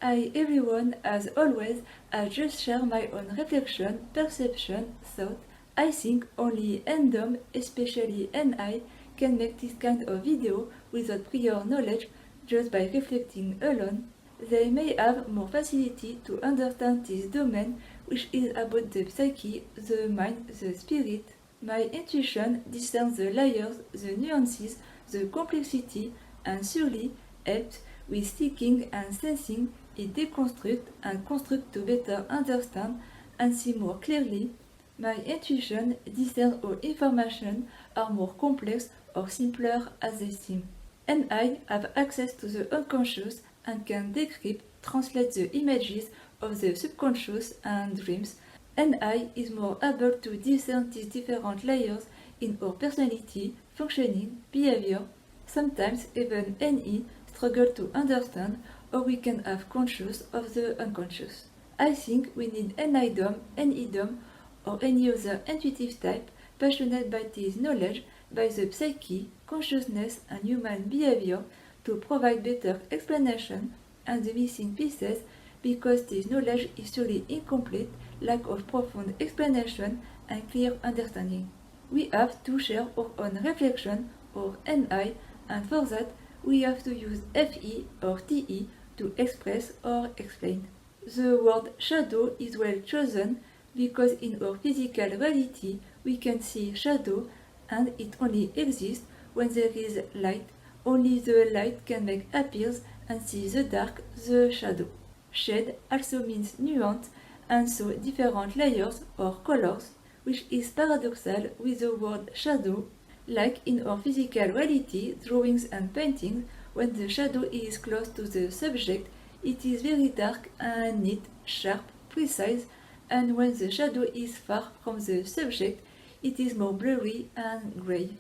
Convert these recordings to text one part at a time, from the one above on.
Everyone, as always, I just share my own reflection, perception, thought. I think only Endom, especially NI, can make this kind of video without prior knowledge just by reflecting alone. They may have more facility to understand this domain, which is about the psyche, the mind, the spirit. My intuition discerns the layers, the nuances, the complexity, and surely helps with seeking and sensing it deconstruct and construct to better understand and see more clearly. My intuition discerns all information are more complex or simpler as they seem. And I have access to the unconscious and can decrypt, translate the images of the subconscious and dreams. And I is more able to discern these different layers in our personality, functioning, behavior. Sometimes even NE struggle to understand or we can have conscious of the unconscious. I think we need NIDOM, NEDOM, or any other intuitive type passionate by this knowledge, by the psyche, consciousness, and human behavior to provide better explanation and the missing pieces because this knowledge is surely incomplete, lack of profound explanation and clear understanding. We have to share our own reflection or NI, and for that we have to use FE or TE to express or explain. The word shadow is well chosen because in our physical reality we can see shadow and it only exists when there is light. Only the light can make appears and see the dark, the shadow. Shade also means nuance and so different layers or colors, which is paradoxal with the word shadow. Like in our physical reality, drawings and paintings, when the shadow is close to the subject, it is very dark and neat, sharp, precise, and when the shadow is far from the subject, it is more blurry and grey.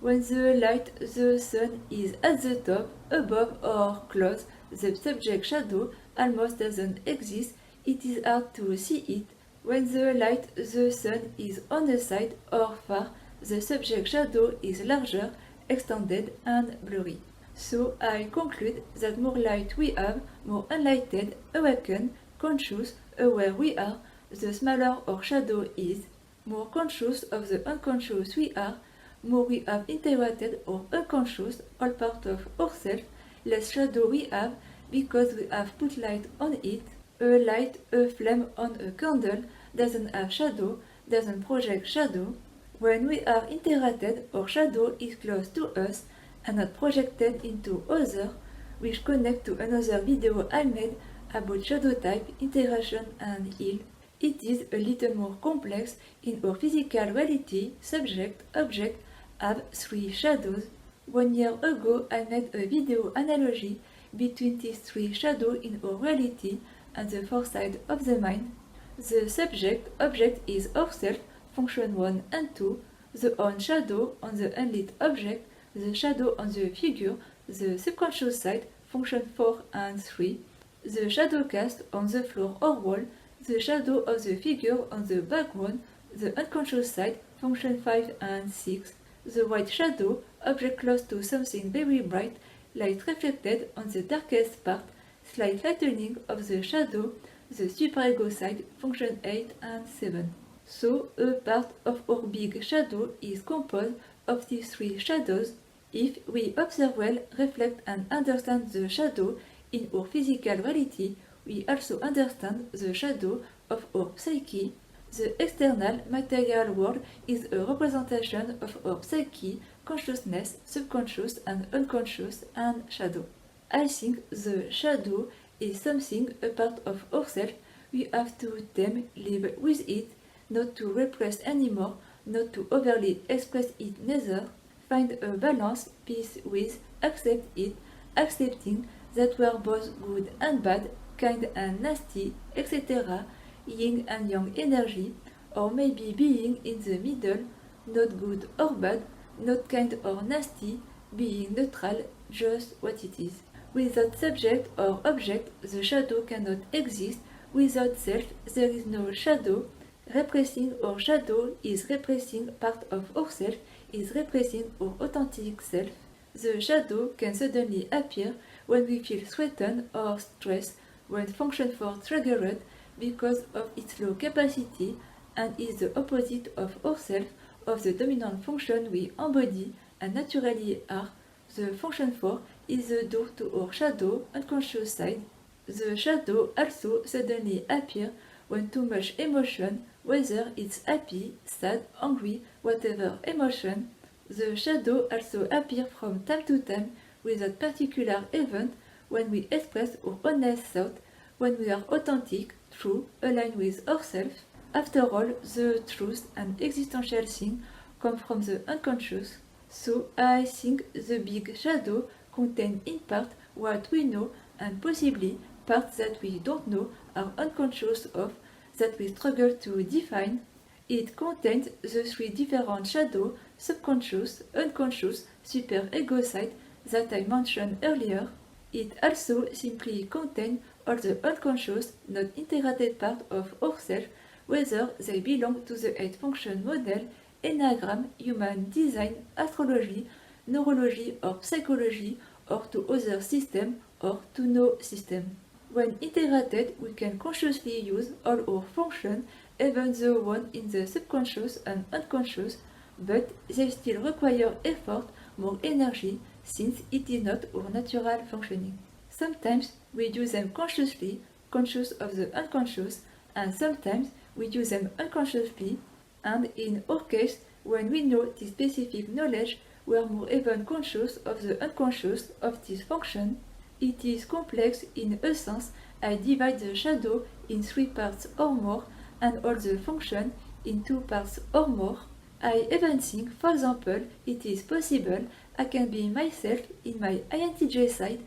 When the light, the sun, is at the top, above or close, the subject shadow almost doesn't exist, it is hard to see it. When the light, the sun, is on the side or far, the subject shadow is larger, extended and blurry. So I conclude that more light we have, more enlightened, awakened, conscious, aware we are, the smaller our shadow is. More conscious of the unconscious we are, more we have integrated our unconscious, all part of ourselves, less shadow we have because we have put light on it. A light, a flame on a candle doesn't have shadow, doesn't project shadow. When we are integrated, our shadow is close to us and not projected into other, which connect to another video I made about shadow type, integration and heal. It is a little more complex. In our physical reality, subject, object have three shadows. 1 year ago I made a video analogy between these three shadows in our reality and the four sides of the mind. The subject, object is ourself, function 1 and 2, the on shadow on the unlit object, the shadow on the figure, the subconscious side, function 4 and 3, the shadow cast on the floor or wall, the shadow of the figure on the background, the unconscious side, function 5 and 6, the white shadow, object close to something very bright, light reflected on the darkest part, slight lightening of the shadow, the superego side, function 8 and 7. So, a part of our big shadow is composed of these three shadows. If we observe well, reflect and understand the shadow in our physical reality, we also understand the shadow of our psyche. The external material world is a representation of our psyche, consciousness, subconscious and unconscious, and shadow. I think the shadow is something a part of ourselves. We have to tame, live with it, not to repress anymore, not to overly express it neither, find a balance, peace with, accept it, accepting that we are both good and bad, kind and nasty, etc., yin and yang energy, or maybe being in the middle, not good or bad, not kind or nasty, being neutral, just what it is. Without subject or object, the shadow cannot exist. Without self, there is no shadow. Repressing our shadow is repressing part of ourself, is repressing our authentic self. The shadow can suddenly appear when we feel threatened or stressed, when function 4 triggered because of its low capacity and is the opposite of ourself of the dominant function we embody and naturally are. The function 4 is the door to our shadow unconscious side. The shadow also suddenly appears when too much emotion, whether it's happy, sad, angry, whatever emotion. The shadow also appears from time to time without particular event when we express our honest thought, when we are authentic, true, aligned with ourselves. After all, the truth and existential thing come from the unconscious. So I think the big shadow contains in part what we know and possibly parts that we don't know are unconscious of, that we struggle to define. It contains the three different shadows, subconscious, unconscious, superego side that I mentioned earlier. It also simply contains all the unconscious, not integrated part of ourselves, whether they belong to the 8-function model, Enneagram, human design, astrology, neurology or psychology, or to other systems or to no system. When integrated, we can consciously use all our functions, even the one in the subconscious and unconscious, but they still require effort, more energy, since it is not our natural functioning. Sometimes we use them consciously, conscious of the unconscious, and sometimes we use them unconsciously, and in our case, when we know this specific knowledge, we are more even conscious of the unconscious of this function. It is complex in a sense. I divide the shadow in 3 parts or more, and all the function in 2 parts or more. I even think, for example, it is possible I can be myself in my INTJ side,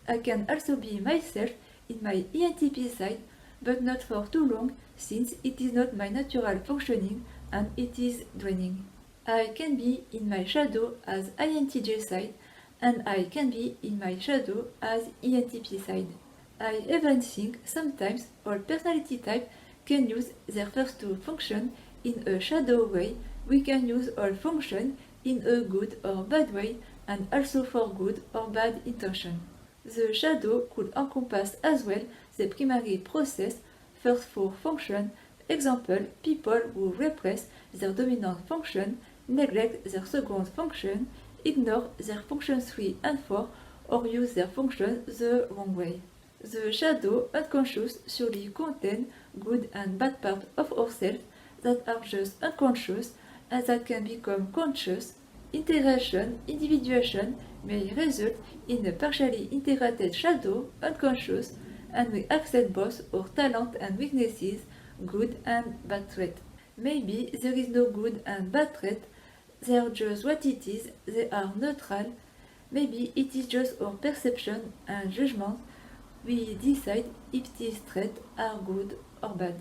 I can also be myself in my ENTP side, but not for too long, since it is not my natural functioning and it is draining. I can be in my shadow as INTJ side, and I can be in my shadow as ENTP side. I even think sometimes all personality types can use their first 2 functions in a shadow way. We can use all functions in a good or bad way, and also for good or bad intention. The shadow could encompass as well the primary process, first 4 functions, example, people who repress their dominant function, neglect their second function, ignore their functions 3 and 4, or use their function the wrong way. The shadow unconscious surely contains good and bad parts of ourselves that are just unconscious and that can become conscious. Integration, individuation may result in a partially integrated shadow, unconscious, and we accept both our talents and weaknesses, good and bad traits. Maybe there is no good and bad trait, they are just what it is, they are neutral. Maybe it is just our perception and judgment. We decide if these traits are good or bad.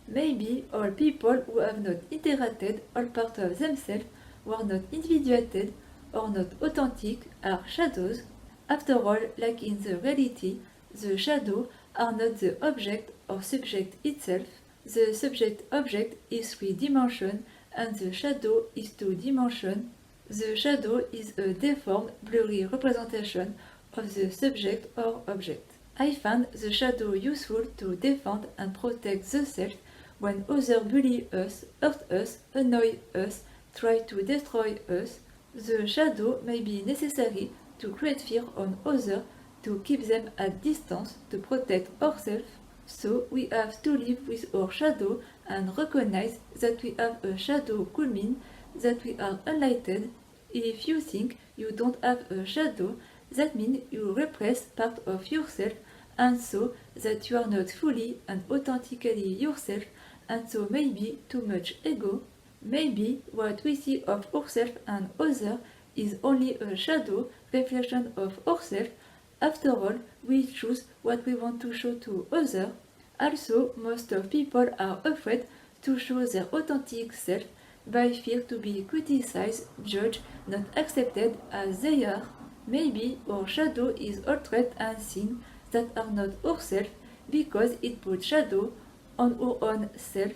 Maybe all people who have not integrated all parts of themselves, who are not individuated or not authentic, are shadows. After all, like in the reality, the shadows are not the object or subject itself. The subject-object is 3 dimensions and the shadow is 2 dimensions. The shadow is a deformed, blurry representation of the subject or object. I find the shadow useful to defend and protect the self when others bully us, hurt us, annoy us, try to destroy us. The shadow may be necessary to create fear on others, to keep them at distance, to protect ourselves. So we have to live with our shadow and recognize that we have a shadow could mean that we are enlightened. If you think you don't have a shadow, that means you repress part of yourself, and so that you are not fully and authentically yourself, and so maybe too much ego. Maybe what we see of ourselves and others is only a shadow reflection of ourselves. After all, we choose what we want to show to others. Also, most of people are afraid to show their authentic self by fear to be criticized, judged, not accepted as they are. Maybe our shadow is all traits and things that are not ourselves because it puts shadow on our own self,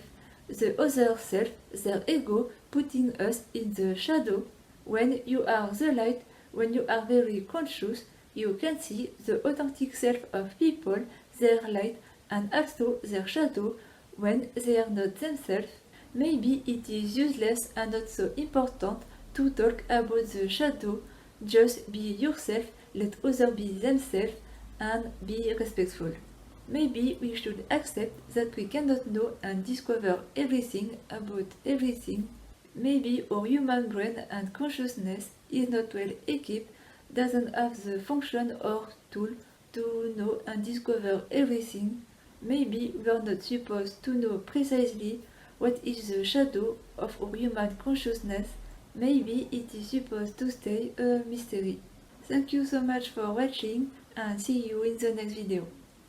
the other self, their ego putting us in the shadow. When you are the light, when you are very conscious, you can see the authentic self of people their light and also their shadow when they are not themselves. Maybe it is useless and not so important to talk about the shadow. Just be yourself, let others be themselves, and be respectful. Maybe we should accept that we cannot know and discover everything about everything. Maybe our human brain and consciousness is not well equipped, doesn't have the function or tool to know and discover everything. Maybe we are not supposed to know precisely what is the shadow of our human consciousness. Maybe it is supposed to stay a mystery. Thank you so much for watching and see you in the next video.